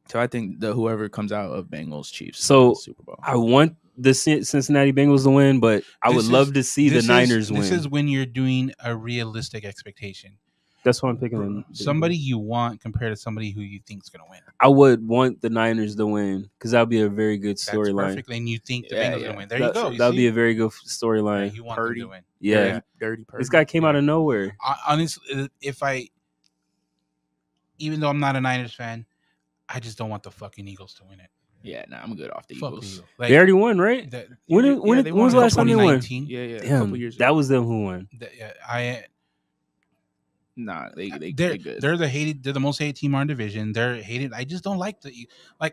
So I think whoever comes out of Bengals Chiefs. So Super Bowl. I want the Cincinnati Bengals to win, but I would love to see the Niners win. This is when you're doing a realistic expectation. That's why I'm picking them. Somebody you want compared to somebody who you think is going to win. I would want the Niners to win because that would be a very good storyline. Perfect. And you think the Bengals are going to win. There you go. That would be a very good storyline. Yeah, you want them to win. Yeah. Dirty This guy came out of nowhere. Honestly, even though I'm not a Niners fan, I just don't want the fucking Eagles to win it. Yeah, I'm good off the Eagles. Like, they already won, right? When was the last time they won? Yeah, Damn, a couple years ago. That was them who won. They're good. They're the most hated team in our division. They're hated. I just don't like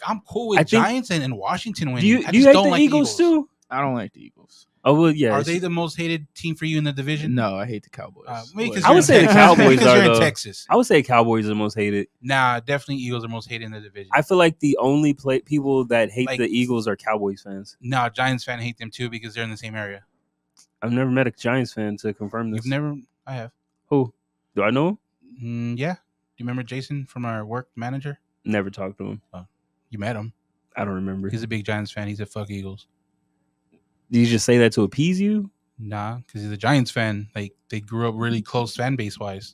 I'm cool with Giants and Washington winning. Do you hate the Eagles too? I don't like the Eagles. Oh well, yeah. Are they the most hated team for you in the division? No, I hate the Cowboys. I would say the Cowboys are in Texas. I would say Cowboys are the most hated. Nah, definitely Eagles are most hated in the division. I feel like the only people that hate the Eagles are Cowboys fans. No, Giants fans hate them too because they're in the same area. I've never met a Giants fan to confirm this. You've never? I have. Who? Do I know him? Yeah. Do you remember Jason from our work manager? Never talked to him. Oh, you met him? I don't remember. He's a big Giants fan. He said, "Fuck Eagles." Did you just say that to appease you? Nah, because he's a Giants fan. Like, they grew up really close fan base wise.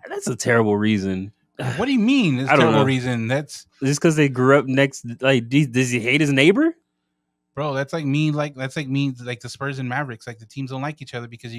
That's a terrible reason. What do you mean? That's a terrible reason. That's just because they grew up next. Like, does he hate his neighbor? Bro, that's like me. Like the Spurs and Mavericks. Like, the teams don't like each other because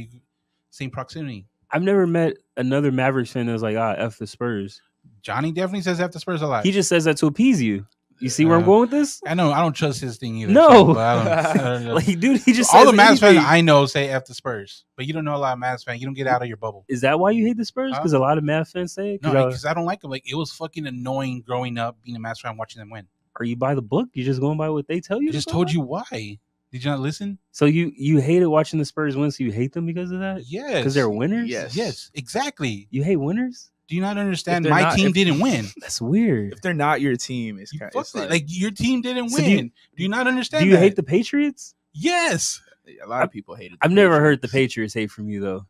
same proximity. I've never met another Mavericks fan that's like, F the Spurs. Johnny definitely says F the Spurs a lot. He just says that to appease you. You see where I'm going with this? I know. I don't trust his thing either. No. So, I don't know. Like, dude, he just all says the Mavs fans I know say F the Spurs, but you don't know a lot of Mavs fans. You don't get out of your bubble. Is that why you hate the Spurs? Because a lot of Mavs fans say it? No, because I don't like them. Like, it was fucking annoying growing up being a Mavs fan watching them win. Are you by the book? You just going by what they tell you? I just told you why. Did you not listen? So you hated watching the Spurs win, so you hate them because of that? Yes. Because they're winners? Yes, exactly. You hate winners? Do you not understand? My team didn't win. That's weird. If they're not your team, it's like your team didn't win. Do you not understand? Do you hate the Patriots? Yes. A lot of people hate it. I've never heard the Patriots hate from you though.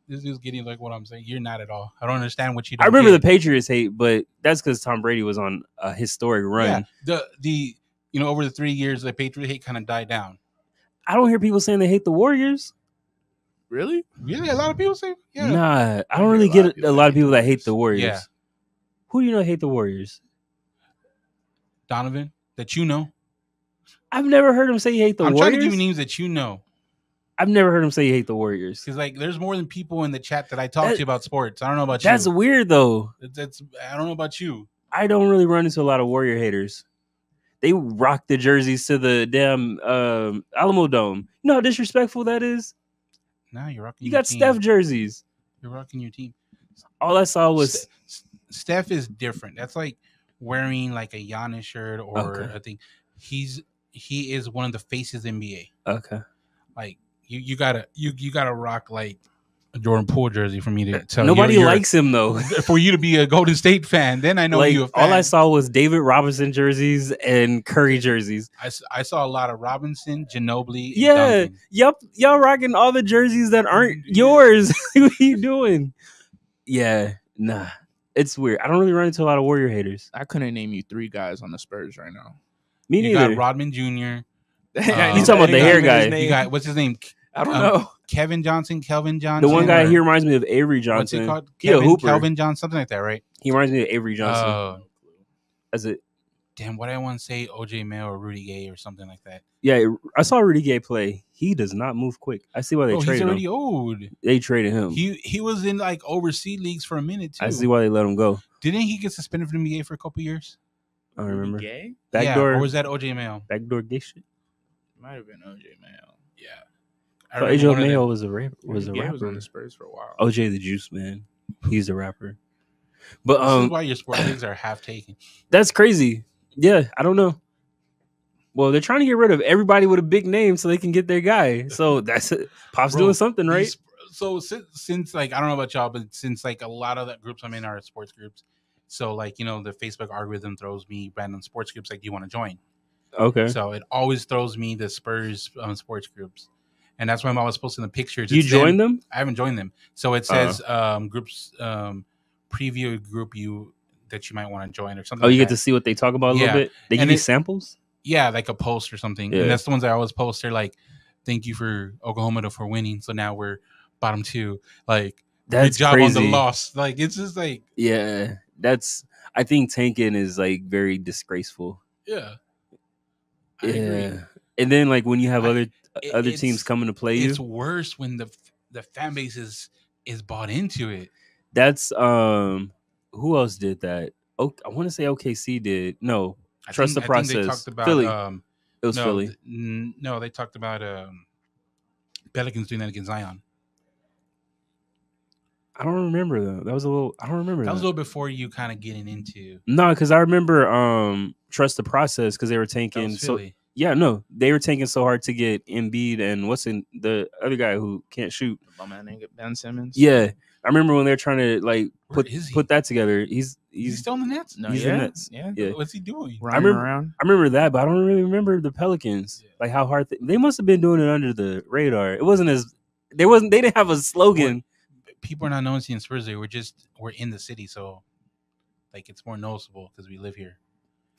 This is getting like what I'm saying. You're not at all. I don't understand what you. I remember the Patriots hate, but that's because Tom Brady was on a historic run. Yeah. The over the 3 years, the Patriot hate kind of died down. I don't hear people saying they hate the Warriors. Really? Yeah, a lot of people say. Yeah. Nah, I don't really get a lot of people that hate the Warriors. Yeah. Who do you know hate the Warriors? Donovan, that you know. I've never heard him say he hate the Warriors. I'm trying to give you names that you know. I've never heard him say he hate the Warriors. Because like, there's more than people in the chat that I talk to about sports. I don't know about you. That's weird though. I don't know about you. I don't really run into a lot of Warrior haters. They rock the jerseys to the damn Alamo Dome. You know how disrespectful that is? No, you're rocking. You got Steph jerseys. You're rocking your team. All I saw was Steph is different. That's like wearing like a Giannis shirt or a thing. He is one of the faces of NBA. Okay. Like you gotta rock like a Jordan Poole jersey for me to tell. Nobody likes him though. For you to be a Golden State fan, then I know like, you. All I saw was David Robinson jerseys and Curry jerseys. I saw a lot of Robinson, Ginobili. Yeah, yep, y'all rocking all the jerseys that aren't yours. What are you doing? Yeah, nah, it's weird. I don't really run into a lot of Warrior haters. I couldn't name you 3 guys on the Spurs right now. Me neither. You got Rodman Jr. You talking about the hair guy? You got what's his name? I don't know. Kelvin Johnson. The one guy he reminds me of Avery Johnson. What's he called? Kelvin Johnson, something like that, right? He reminds me of Avery Johnson. That's it. Damn, what I want to say, OJ Mayo or Rudy Gay or something like that. Yeah, I saw Rudy Gay play. He does not move quick. I see why they traded him. He's already old. They traded him. He was in like overseas leagues for a minute too. I see why they let him go. Didn't he get suspended from the NBA for a couple years? I don't remember. Gay? Backdoor, or was that OJ Mayo? Backdoor gay shit. Might have been OJ Mayo. Yeah. I thought AJ Mayo was a rapper. Was on the Spurs for a while. OJ the Juice Man, he's a rapper. But this is why your sport leagues are half taken. That's crazy. Yeah, I don't know. Well, they're trying to get rid of everybody with a big name so they can get their guy. So that's it. Pop's doing something right. So since like I don't know about y'all, but since like a lot of the groups I'm in are sports groups, so like the Facebook algorithm throws me random sports groups like, do you want to join? Okay. So it always throws me the Spurs sports groups, and that's why I'm always posting the pictures. You joined them? I haven't joined them. So it says groups preview group you that you might want to join or something. Oh, you get to see what they talk about a little bit. They give you samples. Yeah, like a post or something. Yeah. And that's the ones I always post. They're like, thank you for Oklahoma for winning. So now we're bottom 2. Like, that's good job crazy. on the loss. Like, it's just like. Yeah, I think tanking is like very disgraceful. Yeah. I agree. And then like when you have other teams coming to play you. It's worse when the fan base is bought into it. That's, who else did that? Oh, I want to say OKC did. No. Trust the process. They talked about Philly. It was Philly. No, they talked about Pelicans doing that against Zion. I don't remember though. I don't remember. That was a little before you kind of getting into. No, because I remember Trust the Process because they were tanking. So yeah, no, they were tanking so hard to get Embiid and the other guy who can't shoot. My man, Ben Simmons. Yeah, I remember when they're trying to like put that together. He's still in the Nets? No, he's in the Nets. Yeah. What's he doing? I remember that, but I don't really remember the Pelicans. Yeah. Like how hard they must have been doing it under the radar. It wasn't as they didn't have a slogan. People are not noticing Spurs. We're in the city, so like it's more noticeable because we live here.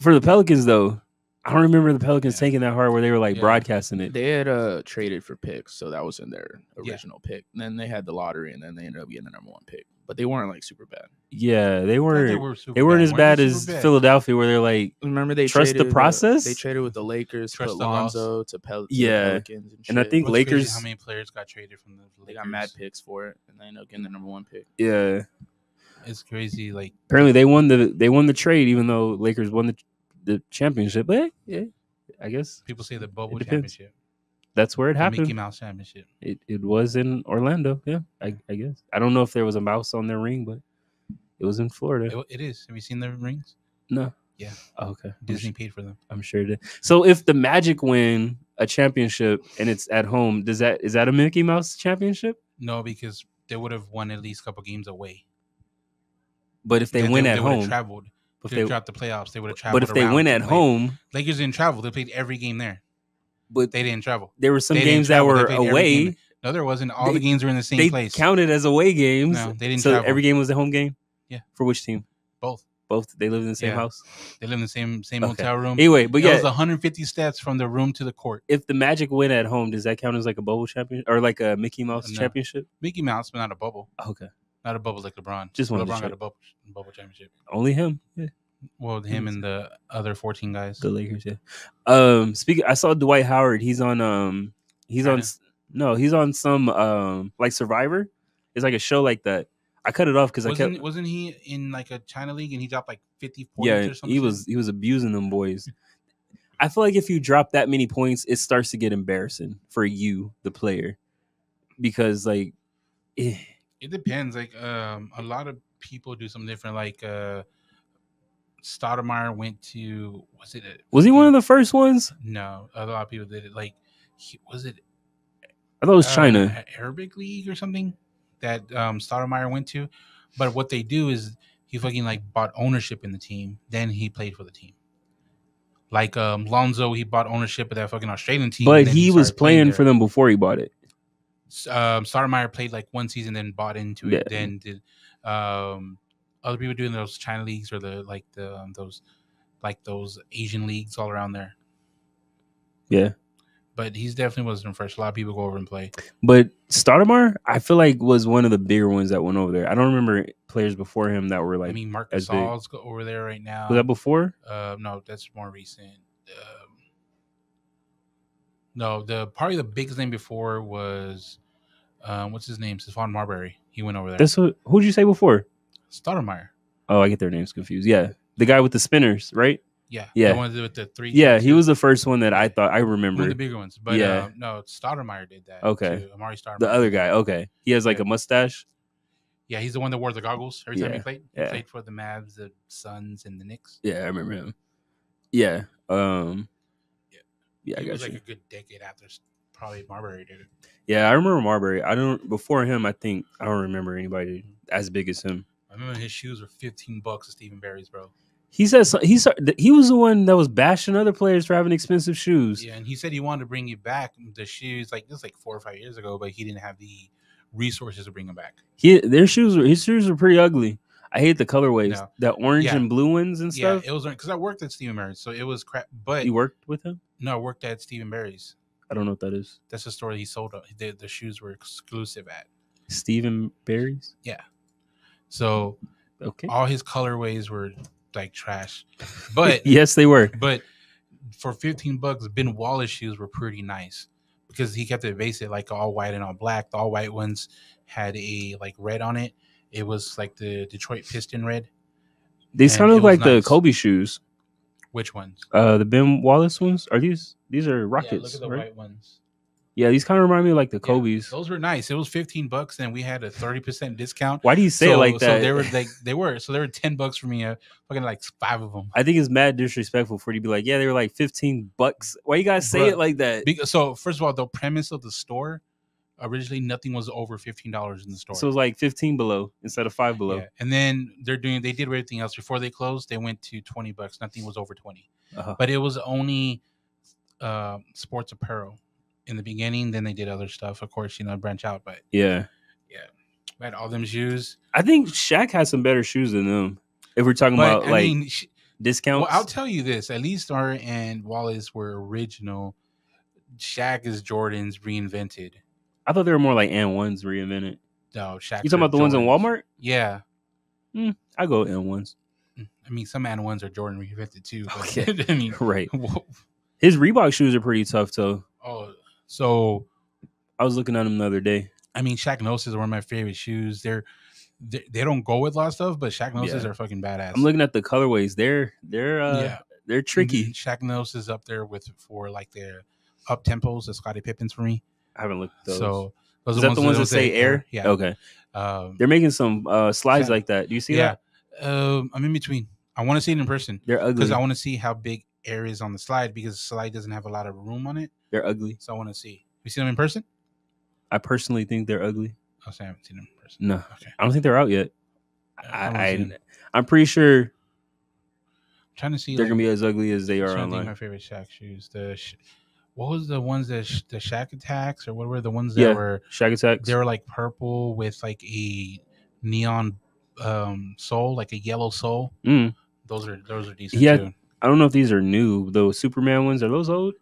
For the Pelicans though, I don't remember the Pelicans taking that hard where they were like broadcasting it. They had traded for picks, so that was in their original pick. And then they had the lottery, and then they ended up getting the number 1 pick. But they weren't like super bad. Yeah, they weren't as bad as Philadelphia, where they're like, remember they trust the process. They traded with the Lakers, put Lonzo to Pelicans. And I think Lakers. How many players got traded from the Lakers? They got mad picks for it, and they ended up getting the number 1 pick. Yeah, it's crazy. Like apparently they won the trade, even though Lakers won the championship. But yeah, I guess people say the bubble championship. That's where it happened. Mickey Mouse championship. It was in Orlando. Yeah, I guess. I don't know if there was a mouse on their ring, but it was in Florida. It is. Have you seen the rings? No. Yeah. Oh, okay. Disney paid for them. I'm sure it did. So if the Magic win a championship and it's at home, is that a Mickey Mouse championship? No, because they would have won at least a couple games away. But if they win at home, traveled. If they dropped the playoffs, they would have traveled. But if they win at home, Lakers didn't travel. They played every game there. But they didn't travel. There were some games that were away. No, there wasn't. All the games were in the same place. They counted as away games. No, they didn't. So travel. Every game was a home game. Yeah. For which team? Both. They lived in the same house. They lived in the same hotel room. Anyway, but it was 150 steps from the room to the court. If the Magic win at home, does that count as like a bubble championship or like a Mickey Mouse championship? Mickey Mouse, but not a bubble. Okay. Not a bubble like LeBron. Just LeBron got a bubble championship. Only him. Yeah. Well, him and the other 14 guys. The Lakers, yeah. Speaking, I saw Dwight Howard. He's on some like Survivor. It's like a show like that. I cut it off because wasn't he in like a China league and he dropped like 50 points or something? he was abusing them boys. I feel like if you drop that many points, it starts to get embarrassing for you, the player, because like it depends. Like a lot of people do something different. Like Stoudemire went to was he one of the first ones? No, a lot of people did it. Like I thought it was China Arabic League or something that Stoudemire went to. But what they do is he fucking like bought ownership in the team, then he played for the team. Like Lonzo, he bought ownership of that fucking Australian team. But he was playing for them before he bought it. Stoudemire played like one season, then bought into it. Then did other people doing those China leagues or those Asian leagues all around there. Yeah, but he's definitely wasn't first. A lot of people go over and play. But Stoudemire, I feel like was one of the bigger ones that went over there. I don't remember players before him that were like. I mean, Marc Gasol's over there right now. Was that before? No, that's more recent. No, probably the biggest name before was what's his name? Stephon Marbury. He went over there. Who'd you say before? Stoudemire. Oh, I get their names confused. Yeah, the guy with the spinners, right? Yeah, yeah, the ones with the 3. Yeah, he was the first one that I thought I remember. One of the bigger ones, but no, Stoudemire did that. Okay, too. Amari Stoudemire. The other guy. Okay, he has like a mustache. Yeah, he's the one that wore the goggles every time he played. He Yeah. played for the Mavs, the Suns, and the Knicks. Yeah, I remember him. Yeah. Yeah, he was like a good decade after probably Marbury did it. Yeah, I remember Marbury. Before him, I don't remember anybody as big as him. I remember his shoes were $15 at Stephen Barry's, bro. He said he was the one that was bashing other players for having expensive shoes. Yeah, and he said he wanted to bring it back. The shoes, like this, like 4 or 5 years ago, but he didn't have the resources to bring them back. His shoes were pretty ugly. I hate the colorways, the orange and blue ones and stuff. Yeah, it was because I worked at Stephen Barry's, so it was crap. But you worked with him? No, I worked at Stephen Barry's. I don't know what that is. That's the store he sold. The shoes were exclusive at Stephen Barry's. Yeah. So all his colorways were like trash, but yes, they were. But for $15, Ben Wallace shoes were pretty nice because he kept it basic, like all white and all black. The all white ones had a like red on it. It was like the Detroit Piston red. These kind of look like the Kobe shoes. Which ones? The Ben Wallace ones. Are these are Rockets? Yeah, look at the white ones. Yeah, these kind of remind me of like the Kobe's. Those were nice. It was $15, and we had a 30% discount. Why do you say it like that? So they were like they were $10 for me. Fucking like 5 of them. I think it's mad disrespectful for you to be like, yeah, they were like $15. Why you guys say it like that? So first of all, the premise of the store, originally nothing was over $15 in the store. So it was like 15 below instead of 5 below. Yeah. And then they did everything else before they closed. They went to $20. Nothing was over 20. But it was only sports apparel in the beginning. Then they did other stuff, of course, branch out. But yeah, I had all them shoes. I think Shaq has some better shoes than them. If we're talking about discounts. Well, I'll tell you this: at least Star and Wallace were original. Shaq is Jordan's reinvented. I thought they were more like N1s reinvented. No, Shaq. You talking about the ones in Walmart? Yeah. I go N1s. I mean, some N1s are Jordan reinvented too. But, okay. I mean, right. His Reebok shoes are pretty tough, though. Oh, so I was looking at them the other day. I mean, Shaq Gnosis are one of my favorite shoes. They don't go with a lot of stuff, but Shaq Gnosis are fucking badass. I'm looking at the colorways. They're tricky. Shaq Gnosis is up there for like the up tempos, the Scottie Pippens for me. I haven't looked at those. So those are the ones that say Air? Yeah. Okay. They're making some slides like that. Do you see that? I'm in between. I want to see it in person. They're ugly. Because I want to see how big Air is on the slide because the slide doesn't have a lot of room on it. They're ugly. So I want to see. You see them in person? I personally think they're ugly. I haven't seen them in person. No. Okay. I don't think they're out yet. I'm pretty sure. I'm trying to see. They're going to be as ugly as they are online. My favorite Shaq shoes. What was the ones that the Shaq Attacks or what were the ones that were Shaq Attacks? They were like purple with like a neon sole, like a yellow sole. Those are decent too. I don't know if these are new. Those Superman ones, are those old?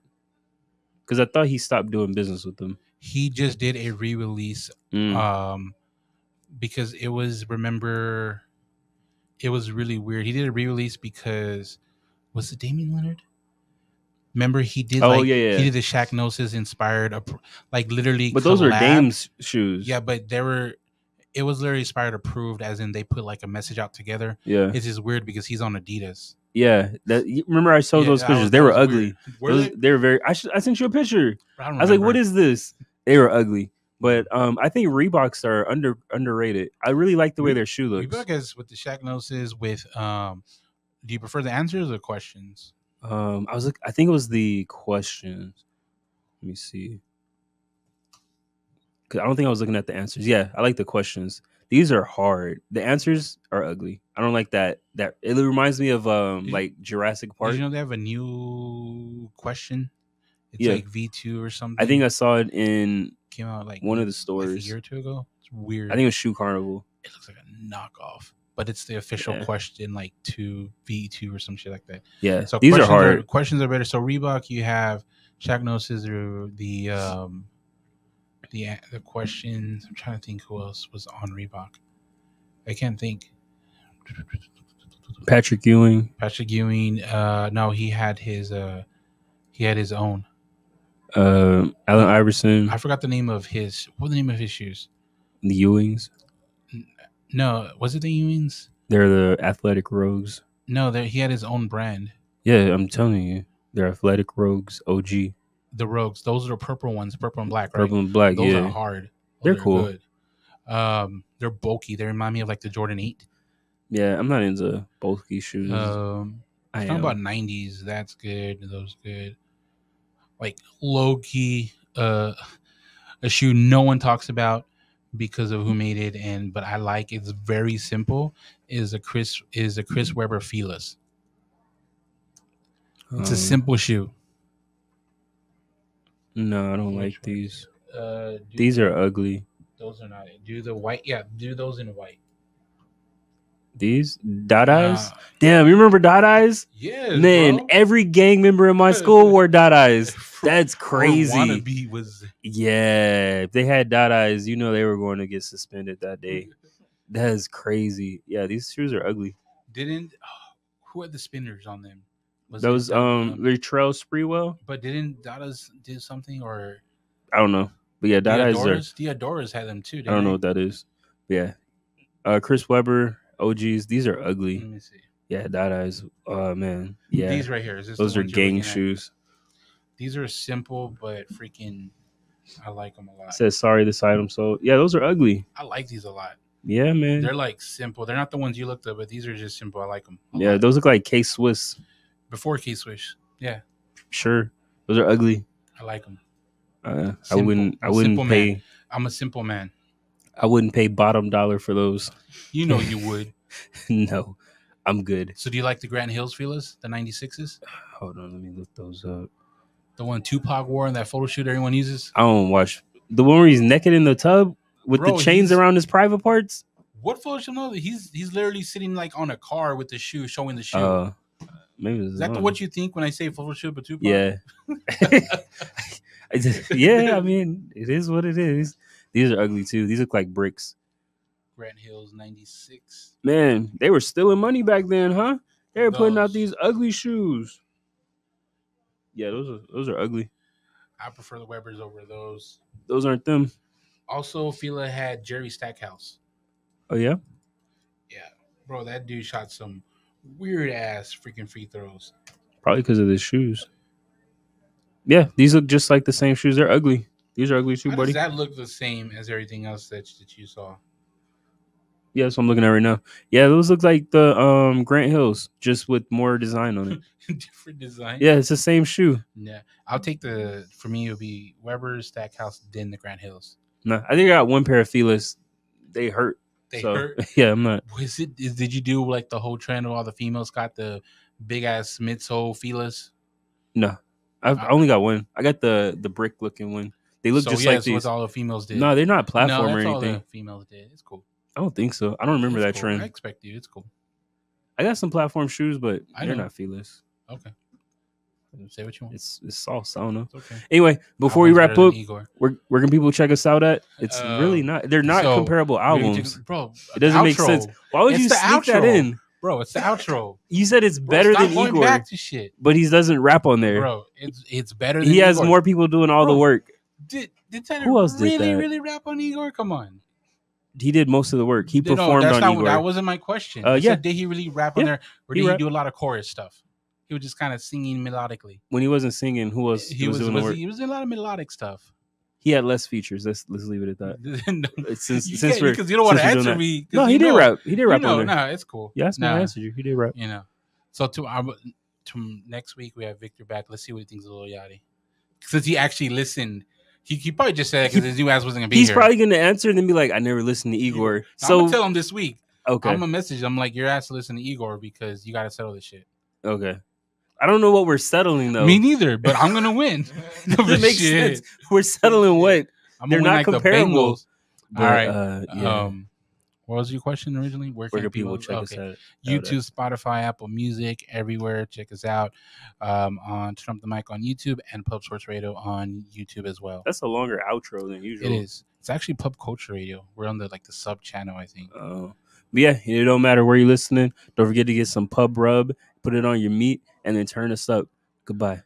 Because I thought he stopped doing business with them. He just did a re-release because it was really weird. He did a re-release because was it Damian Lillard? Remember he did he did the Shaq Gnosis inspired like literally but those are Dame's shoes. Yeah, but it was literally inspired approved as in they put like a message out together. Yeah. It's just weird because he's on Adidas. Yeah. Remember I showed those pictures. They were ugly. They were very I sent you a picture. I was like, what is this? They were ugly. But I think Reeboks are underrated. I really like the way their shoe looks. Reebok is with the Shaq Gnosis with do you prefer the answers or questions? I think it was the questions. Let me see. Cause I don't think I was looking at the answers. Yeah, I like the questions. These are hard. The answers are ugly. I don't like that. It reminds me of like Jurassic Park. Did you know they have a new question? It's like V2 or something. I think I saw it came out like one of the stores like a year or two ago. It's weird. I think it was Shoe Carnival. It looks like a knockoff. But it's the official question, like V2 or some shit like that. Yeah, so these are hard. Questions are better. So Reebok, you have Shaq Gnosis or the questions. I'm trying to think who else was on Reebok. I can't think. Patrick Ewing. No, he had his own. Allen Iverson. I forgot the name of his. What was the name of his shoes? The Ewings. No, was it the Ewings? They're the Athletic Rogues. No, he had his own brand. Yeah, I'm telling you, they're Athletic Rogues OG. The Rogues, those are the purple ones, purple and black, right? Purple and black, those yeah. are hard. They're cool. Good. They're bulky. They remind me of like the Jordan 8. Yeah, I'm not into bulky shoes. Talking about 90s. That's good. Those good. Like low key, a shoe no one talks about because of who made it, but I like. It's very simple. Is a Chris Webber Feeless. It's a simple shoe. No, I don't like these. These are ugly. Those are not. Do the white. Yeah, do those in white. These dot eyes. Damn, you remember dot eyes? Yeah, man. Bro. Every gang member in my school wore dot eyes. That's crazy. Wannabe was. Yeah, if they had dot eyes, you know they were going to get suspended that day. That is crazy. Yeah, these shoes are ugly. Who had the spinners on them? Those Latrell Sprewell. But didn't Dadas do something or? I don't know. But yeah, dot eyes are. The Adoras had them too. I don't know what that is. Yeah, Chris Webber. OGs, these are ugly. Let me see. Yeah, dot eyes. Oh man, yeah. These right here. Those are gang shoes. These are simple, but freaking, I like them a lot. It says sorry, this item sold. Yeah, those are ugly. I like these a lot. Yeah, man. They're like simple. They're not the ones you looked up, but these are just simple. I like them. Yeah, lot. Those look like K-Swiss. Before K-Swiss. Yeah. Sure. Those are ugly. I like them. I wouldn't pay. Man. I'm a simple man. I wouldn't pay bottom dollar for those. You know you would. No, I'm good. So do you like the Grant Hills Feelers, the 96s? Hold on, let me look those up. The one Tupac wore in that photo shoot everyone uses? I don't watch. The one where he's naked in the tub with the chains around his private parts? What photo shoot? No, he's literally sitting like on a car with the shoe, showing the shoe. Maybe is that what you think when I say photo shoot with Tupac? Yeah. Yeah, I mean, it is what it is. These are ugly too. These look like bricks. Grant Hills 96. Man, they were stealing money back then, huh? They were putting out these ugly shoes. Yeah, those are ugly. I prefer the Webbers over those. Those aren't them. Also, Fila had Jerry Stackhouse. Oh yeah? Yeah. Bro, that dude shot some weird ass freaking free throws. Probably because of his shoes. Yeah, these look just like the same shoes. They're ugly. These are ugly too, buddy. Does that look the same as everything else that you saw? Yeah, that's what I'm looking at right now. Yeah, those look like the Grant Hills, just with more design on it. Different design? Yeah, it's the same shoe. Yeah. I'll take for me, it would be Weber's, Stackhouse, then the Grant Hills. No, I think I got one pair of Feelers. They hurt. They hurt? Yeah, I'm not. Did you do like the whole trend of all the females got the big ass midsole Feelers? No. I only got one. I got the brick looking one. They look just like these. That's what all the females did. No, they're not platform or anything. All the females did. It's cool. I don't think so. I don't remember that trend. I expect you. It's cool. I got some platform shoes, but they're not Feelers. Okay. Say what you want. It's sauce. I don't know. Okay. Anyway, before we wrap up, where can people check us out at? It's really not. They're not comparable albums. Bro, it doesn't make sense. Why would you sneak that in? Bro, it's the outro. You said it's better than Igor. Back to shit. But he doesn't rap on there. Bro, it's better than He has more people doing all the work. Did Tanner Who else did that? really rap on Igor? Come on. He did most of the work. He performed on Igor. That wasn't my question. Said, did he really rap on there? Or did he do a lot of chorus stuff? He was just kind of singing melodically. When he wasn't singing, who else was doing the work? He was doing a lot of melodic stuff. He had less features. Let's leave it at that. Because you don't want to answer me. No, he did rap. He did rap on there. No, it's cool. Yeah, that's my answer. He did rap. You know. So to next week we have Victor back. Let's see what he thinks of Lil Yachty. Since he actually listened, he probably just said because his new ass wasn't gonna be here. He's here. probably gonna answer and then be like, "I never listened to Igor." So I'm gonna tell him this week. Okay. I'm gonna message him like, "Your ass to listen to Igor because you gotta settle this shit." Okay. I don't know what we're settling though. Me neither, but I'm gonna win. It makes sense. We're settling what? They're not like comparable. But, all right. Yeah. What was your question originally? Where can people check us out? YouTube, Spotify, Apple Music, everywhere. Check us out on Turn Up the Mic on YouTube and Pub Sports Radio on YouTube as well. That's a longer outro than usual. It is. It's actually Pub Culture Radio. We're on the sub channel, I think. Oh. But yeah, it don't matter where you're listening. Don't forget to get some Pub Rub, put it on your meat, and then turn us up. Goodbye.